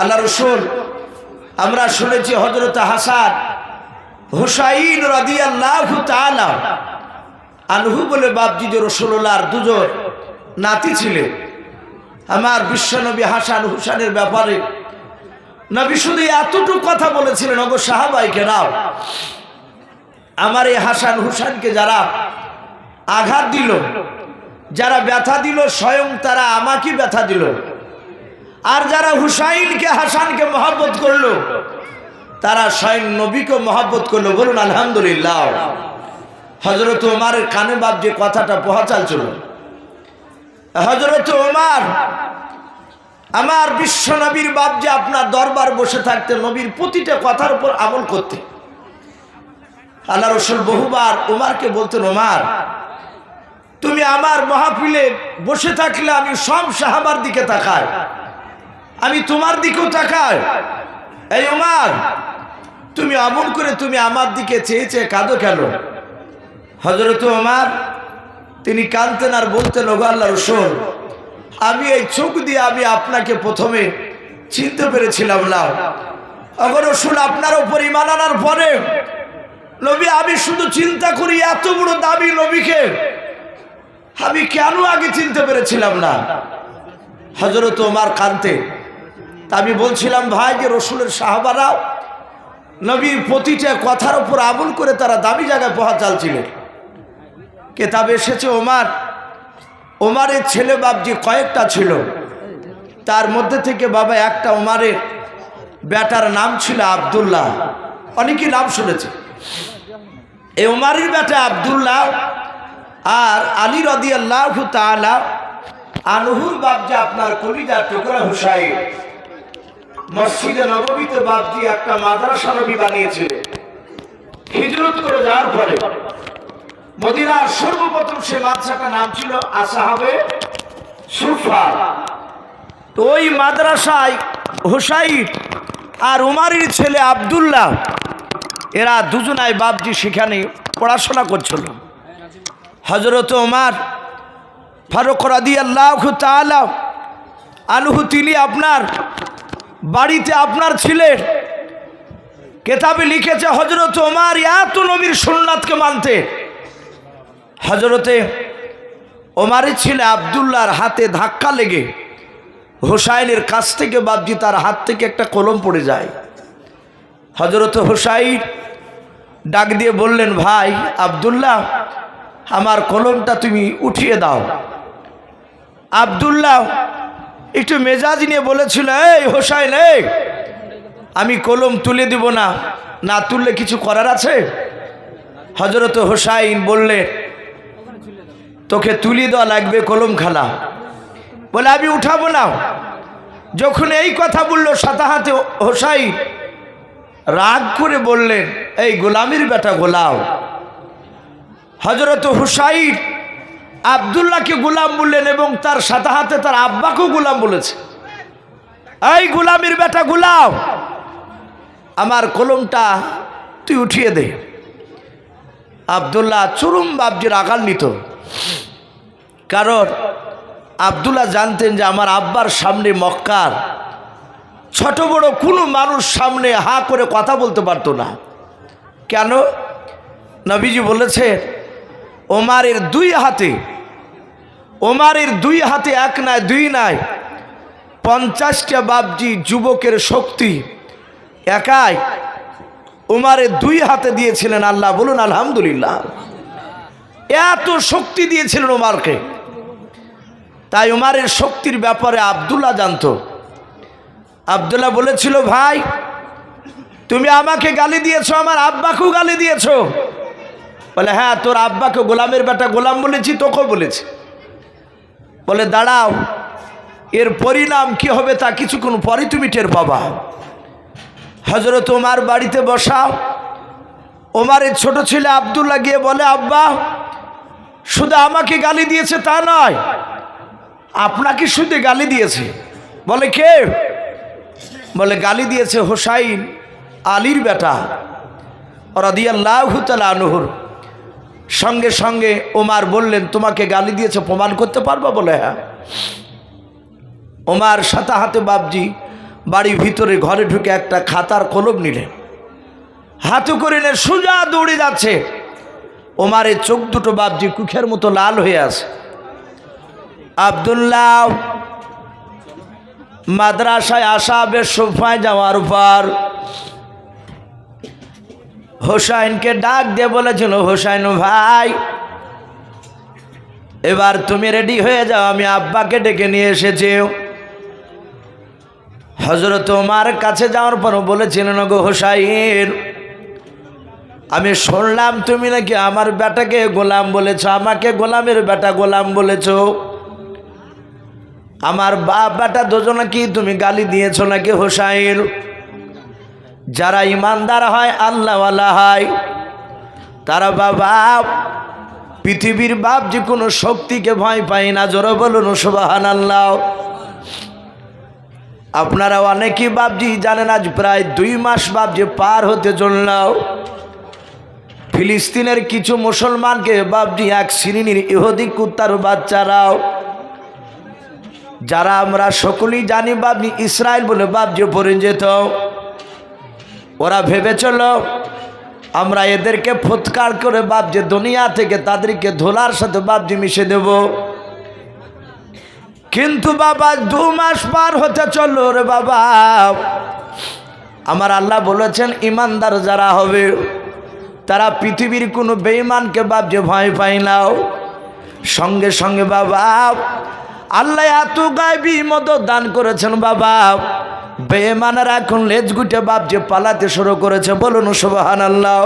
আল্লাহ রসুল আমরা শুনেছি হযরত হাসান হুসাইন রাদিয়াল্লাহু তাআলা আনহু বলে বাপজি যে রাসূলুল্লাহর দুজন নাতি ছিলেন। আমার বিশ্বনবী হাসান হুসাইনের ব্যাপারে নবী শুধু এতটুকু কথা বলেছিলেন, ওগো সাহাবায়ে কেরাম, আমার এই হাসান হুসাইনকে যারা আঘাত দিল, যারা ব্যথা দিল, স্বয়ং তারা আমাকে ব্যথা দিল। আর যারা হুসাইনকে হাসানকে মহব্বত করলো, তারা স্বয়ং নবীকে মহব্বত করলো। বলুন আলহামদুলিল্লাহ। হযরত ওমরের কানে বাপ যে কথাটা পৌঁছাল ছিল, হযরত ওমর আমার বিশ্ব নবীর বাপ যে আপনার দরবার বসে থাকতে নবীর প্রতিটা কথার উপর আমল করতে। আল্লাহ রসুল বহুবার ওমরকে বলতেন, ওমর তুমি আমার মাহফিলে বসে থাকলে আমি সব সাহাবার দিকে তাকাই, আমি তোমার দিকেও তাকাই। এই ওমর তুমি আমল করে তুমি আমার দিকে চেয়ে চেয়ে কাঁদো কেন? হযরত ওমর তিনি কাঁদতেন আর বলতেন, ওগো আল্লাহ রসুল আমি এই চোখ দিয়ে আমি আপনাকে প্রথমে চিনতে পেরেছিলাম না। ওগো রসুল আপনার উপর ঈমান আনার পরে নবী আমি শুধু চিন্তা করি এত বড় দাবি নবীকে আমি কেন আগে চিনতে পেরেছিলাম না। হযরত ওমর কাঁদতেন। তা আমি বলছিলাম ভাই যে রসুলের সাহাবারা নবীর প্রতিটা কথার উপর আমল করে তারা দামি জায়গায় পৌঁছাচ্ছিলেন। কেতাবে এসেছে ওমরের ছেলে বাপ যে কয়েকটা ছিল, তার মধ্যে থেকে বাবা একটা ওমরের বেটার নাম ছিল আব্দুল্লাহ। অনেকেই নাম শুনেছে। এই ওমরের বেটা আব্দুল্লাহ আর আলী রাদিয়াল্লাহু তাআলা আনহুর বাপ যে আপনার কলিজার টুকরা হুসাইন, মসজিদে নববীতে বাপ দিয়ে একটা মাদ্রাসা নবী বানিয়েছিলেন। হিজরত করে যাওয়ার পরে মদিনার সর্বপ্রথম সে মাদ্রাসাটার নাম ছিল আসহাবে সুফা। তো ওই মাদ্রাসায় হুসাইন আর উমারের ছেলে আব্দুল্লাহ এরা দুজনাই বাপজি সেখানে পড়াশোনা করছিল। হযরত ওমর ফারুক রাদিয়াল্লাহু তাআলা আনহু তিনি আপনার বাড়িতে আপনার ছিলেন। কেতাবে লিখেছে হযরত ওমর এত নবীর সুন্নাতকে মানতে। হযরতে ওমরের ছেলে আব্দুল্লাহর হাতে ধাক্কা লেগে হুসাইনের কাছ থেকে বাপজি তার হাত থেকে একটা কলম পড়ে যায়। হযরত হুসাইন ডাক দিয়ে বললেন, ভাই আব্দুল্লাহ আমার কলমটা তুমি উঠিয়ে দাও। আব্দুল্লাহ একটু মেজাজ নিয়ে বলেছিল, এই হুসাইন আমি কলম তুলে দিব না, না তুললে কিছু করার আছে? হযরত হুসাইন বললেন, তোকে তুলে দেওয়া লাগবে কলম খালা। বলে আমি উঠাবো না। যখন এই কথা বলল সাথে হাতে হুসাইন রাগ করে বললেন, এই গোলামের বেটা গোলাম। হযরত হুসাইন আব্দুল্লাহকে গোলাম বললেন এবং তার সাথে হাতে তার আব্বাকেও গোলাম বলেছে। এই গোলামের বেটা গোলাম, আমার কলমটা তুই উঠিয়ে দে। আব্দুল্লাহ চরম বাপজির আঘান্বিত, কারণ আব্দুল্লাহ জানতেন যে আমার আব্বার সামনে মক্কার ছোট বড় কোনো মানুষ সামনে হা করে কথা বলতে পারতো না। কেন? নবীজি বলেছেন ওমরের দুই হাতে এক নয় দুই নয় 50টা বাপজি যুবকের শক্তি একাই ওমরের দুই হাতে দিয়েছিলেন আল্লাহ। বলুন আলহামদুলিল্লাহ। এত শক্তি দিয়েছিলেন ওমরকে। তাই ওমরের শক্তির ব্যাপারে আব্দুল্লাহ জানতো। আব্দুল্লাহ বলেছিল, ভাই তুমি আমাকে গালি দিয়েছো, আমার আব্বাকেও গালি দিয়েছো। বলে হ্যাঁ, তোর আব্বাকে গোলামের বেটা গোলাম বলেছি, তোকেও বলেছি। বলে দাঁড়াও, এর পরিণাম কি হবে তা কিছুক্ষণ পরে তুমি টের পাবা। হযরত ওমর বাড়িতে বসাও। ওমরের ছোট ছেলে আব্দুল্লাহ গিয়ে বলে, আব্বা শুধু আমাকে গালি দিয়েছে তা নয়, আপনাকে শুধু গালি দিয়েছে। বলে কে? বলে গালি দিয়েছে হুসাইন আলীর বেটা রাদিয়াল্লাহু তাআলা আনহুর। সঙ্গে সঙ্গে ওমর বললেন, তোমাকে গালি দিয়েছে প্রমাণ করতে পারবো? বলে হ্যাঁ। ওমর সাথে হাতে বাপজি বাড়ির ভিতরে ঘরে ঢুকে একটা খাতার কলম নিলেন, হাতে করে নিয়ে সোজা দৌড়ে যাচ্ছে। ওমারের চোখ দুটো বাপজি কুখের মতো লাল হয়ে আছে। আব্দুল্লাহ মাদ্রাসায় আসাবের সোফায় যাওয়ার পর হোসাইনকে ডাক দিয়ে বলেছিল, হোসাইন ভাই এবার তুমি রেডি হয়ে যাও, আমি আব্বাকে ডেকে নিয়ে এসেছি। হযরত ওমর কাছে যাওয়ার পর বলেছিলেন, গো হোসাইন, আমি শুনলাম তুমি নাকি আমার বেটাকে গোলাম বলেছ, আমাকে গোলামের বেটা গোলাম বলেছ। আমার বাপ বেটা দুজনে কি তুমি গালি দিয়েছ নাকি হোসাইন? যারা ইমানদার হয়, আল্লাহওয়ালা হয়, তারা বাবা পৃথিবীর বাপ যে কোনো শক্তিকে ভয় পায় না। জোরে বলুন সুবহানাল্লাহ। আপনারা অনেকেই বাপজি জানেন, আজ প্রায় 2 মাস বাপজি পার হতে চলল। ফিলিস্তিনের কিছু মুসলমানকে বাপজি এক শ্রেণীর ইহুদি কুত্তার বাচ্চারাও, যারা আমরা সকলেই জানি বাপজি ইসরায়েল বলে বাপজি পরিচিত, ওরা ভেবেছিল আমরা এদেরকে ফুৎকার করে বাপজি দুনিয়া থেকে তাদেরকে ধুলার সাথে বাপজি মিশে দেব। কিন্তু বাবা 2 মাস পার হতে চললো রে বাবা, আমার আল্লাহ বলেছেন ইমানদার যারা হবে তারা পৃথিবীর কোনো বেঈমানকে বাপজি ভয় পায় না। সঙ্গে সঙ্গে বাবা আল্লাহ এত গায়বী মদত দান করেছেন বাবা, বেঈমানেরা এখন লেজ গুটে বাপজি পালাতে শুরু করেছে। বলুন সুবহানাল্লাহ।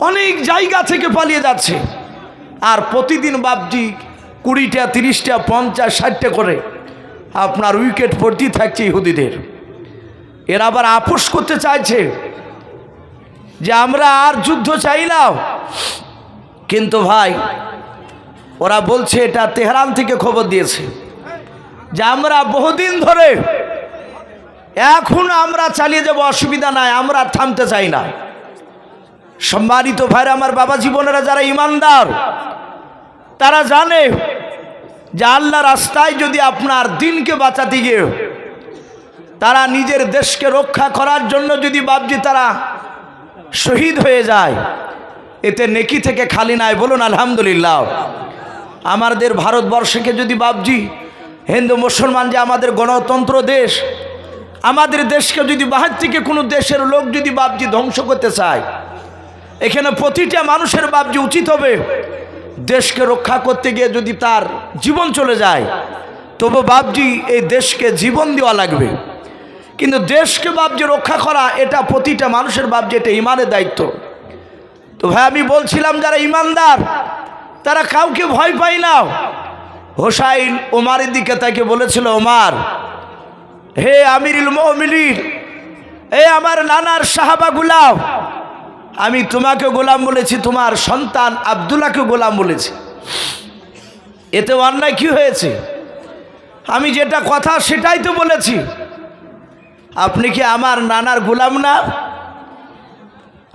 অনেক জায়গা থেকে পালিয়ে যাচ্ছে, আর প্রতিদিন বাপজি 20টা 30টা 50 60টা করে আপনার উইকেট পড়তেই থাকছে ইহুদিদের। এরা আবার আপোষ করতে চাইছে যে আমরা আর যুদ্ধ চাই না। কিন্তু ভাই ওরা বলছে, এটা তেহরান থেকে খবর দিয়েছে যে আমরা বহুদিন ধরে এখন আমরা চালিয়ে যাব, অসুবিধা নাই, আমরা থামতে চাই না। সম্মানিত ভাইরা আমার, বাবা জীবনেরা যারা ইমানদার তারা জানে যে আল্লাহ রাস্তায় যদি আপনার দিনকে বাঁচাতে গিয়ে তারা নিজের দেশকে রক্ষা করার জন্য যদি বাপজি তারা শহীদ হয়ে যায়, এতে নেকি থেকে খালি নাই। বলুন আলহামদুলিল্লাহ। আমাদের ভারতবর্ষকে যদি বাপজি হিন্দু মুসলমান যে আমাদের গণতন্ত্র দেশ, আমাদের দেশকে যদি বাহির থেকে কোনো দেশের লোক যদি বাপজি ধ্বংস করতে চায়, এখানে প্রতিটা মানুষের বাপজি উচিত হবে দেশকে রক্ষা করতে গিয়ে যদি তার জীবন চলে যায় তবু বাপজি এই দেশকে জীবন দেওয়া লাগবে। কিন্তু দেশকে বাপজি রক্ষা করা এটা প্রতিটা মানুষের বাপজি এটা ইমানের দায়িত্ব। তো ভাই আমি বলছিলাম যারা ইমানদার তারা কাউকে ভয় পায় না। হোসাইন ওমরের দিকে তাকে বলেছিল, ওমর হে আমিরুল মুমিনিন, হে আমার নানার সাহাবাগুলা, আমি তোমাকে গোলাম বলেছি, তোমার সন্তান আব্দুল্লাহকে গোলাম বলেছি, এতে অন্যায় কি হয়েছে? আমি যেটা কথা সেটাই তো বলেছি, আপনি কি আমার নানার গোলাম না?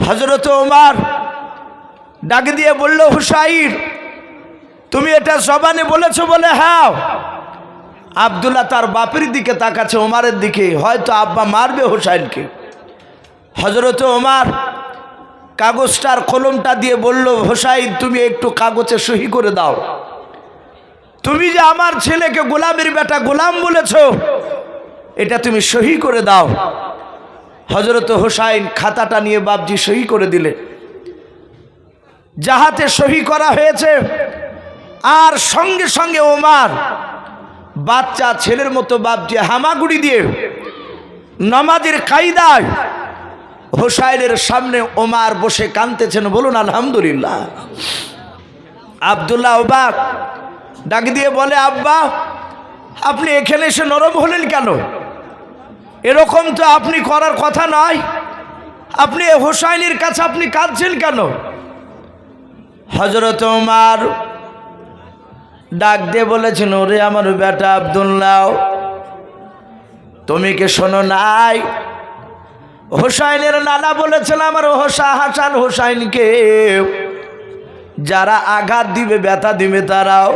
হযরত ওমর ডাক দিয়ে বলল, হুসাইন তুমি এটা জবানে বলেছো বলে? হ্যাঁ। আব্দুল্লাহ তার বাপের দিকে তাকাচ্ছে, ওমরের দিকে, হয়তো আব্বা মারবে হুসাইনকে। হযরত ওমর কাগজটার কলমটা দিয়ে বলল, হুসাইন তুমি একটু কাগজে সহি করে দাও, তুমি যে আমার ছেলেকে গোলামের বেটা গোলাম বলেছো এটা তুমি সহি করে দাও। হযরত হুসাইন খাতাটা নিয়ে বাপজি সহি করে দিলে। যাহাতে সহি করা হয়েছে, আর সঙ্গে সঙ্গে ওমর বাচ্চা ছেলের মতো বাপজি হামাগুড়ি দিয়ে নামাজের কায়দায় হুসাইনের সামনে ওমর বসে কাঁদতেছেন। বলুন আলহামদুলিল্লাহ। আব্দুল্লাহ অবাক, ডাক দিয়ে বলে, আব্বা আপনি এখানে এসে নরম হলেন কেন? এরকম তো আপনি করার কথা নয়, আপনি হুসাইনের কাছে আপনি কাঁদছেন কেন? হযরত ওমর ডাক দিয়ে বলেছেন, ওরে আমার বেটা আব্দুল্লাহ, তুমি কি শোনো নাই হুসাইনের নানা বলেছেন আমার হাসান হুসাইনকে যারা আঘাত দিবে ব্যথা দিবে তারাও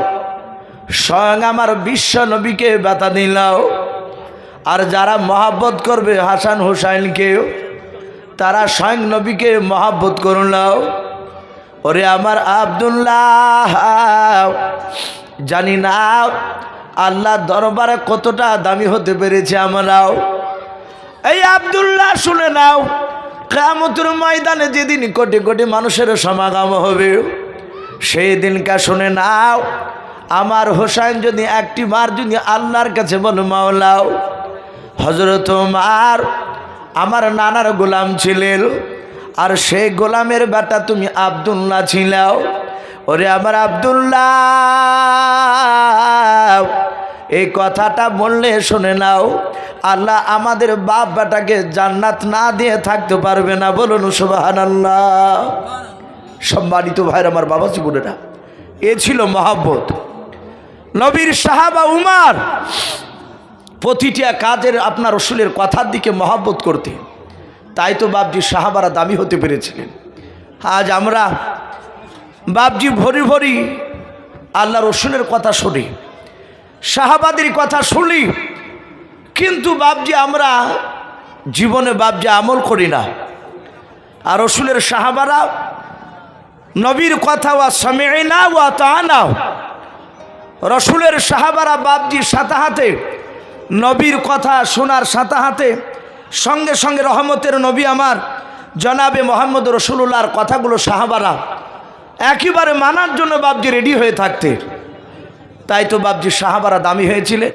স্বয়ং আমার বিশ্ব নবীকে ব্যথা দিলাও। আর যারা মহাব্বত করবে হাসান হুসাইনকেও, তারা স্বয়ং নবীকে মহাব্বত করুন। নাও ওরে আমার আব্দুল্লাহ, জানি না আল্লাহ দরবারে কতটা দামি হতে পেরেছে আমরাও। এই আব্দুল্লাহ শুনে নাও, কিয়ামতের ময়দানে যেদিন কোটি কোটি মানুষের সমাগম হবে, সেই দিনকা শুনে নাও, আমার হোসাইন যদি একটি বার যদি আল্লাহর কাছে বলো, মাওলাও হযরত ওমর আমার নানার গোলাম ছিলেন, আর সেই গোলামের বেটা তুমি আব্দুল্লাহ ছিলাও। ওরে আমার আব্দুল্লাহ, এই কথাটা বললে শুনে নাও, আল্লাহ আমাদের বাপ বেটাকে জান্নাত না দিয়ে থাকতে পারবে না। বলুন সুবহানাল্লাহ। সম্মানিত ভাইর আমার বাবা জীবনেরা, এ ছিল মহব্বত। নবীর সাহাবা উমর প্রতিটা কাজের আপনার রসুলের কথার দিকে মহব্বত করতে, তাই তো বাপজি সাহাবারা দামি হতে পেরেছিলেন। আজ আমরা বাপজি ভরি ভরি আল্লাহ রসুলের কথা শুনি, সাহাবাদের কথা শুনি, কিন্তু বাপজি আমরা জীবনে বাপজি আমল করি না। আর রসুলের সাহাবারা নবীর কথা ওয়া সামি'না ওয়া আতা'না, রসুলের সাহাবারা বাপজির সাথে হাতে নবীর কথা শোনার সাথে হাতে সঙ্গে সঙ্গে রহমতের নবী আমার জনাবে মোহাম্মদ রসুল্লাহর কথাগুলো সাহাবারা একেবারে মানার জন্য বাপজি রেডি হয়ে থাকতে। তাই তো বাপজি সাহাবারা দামি হয়েছিলেন।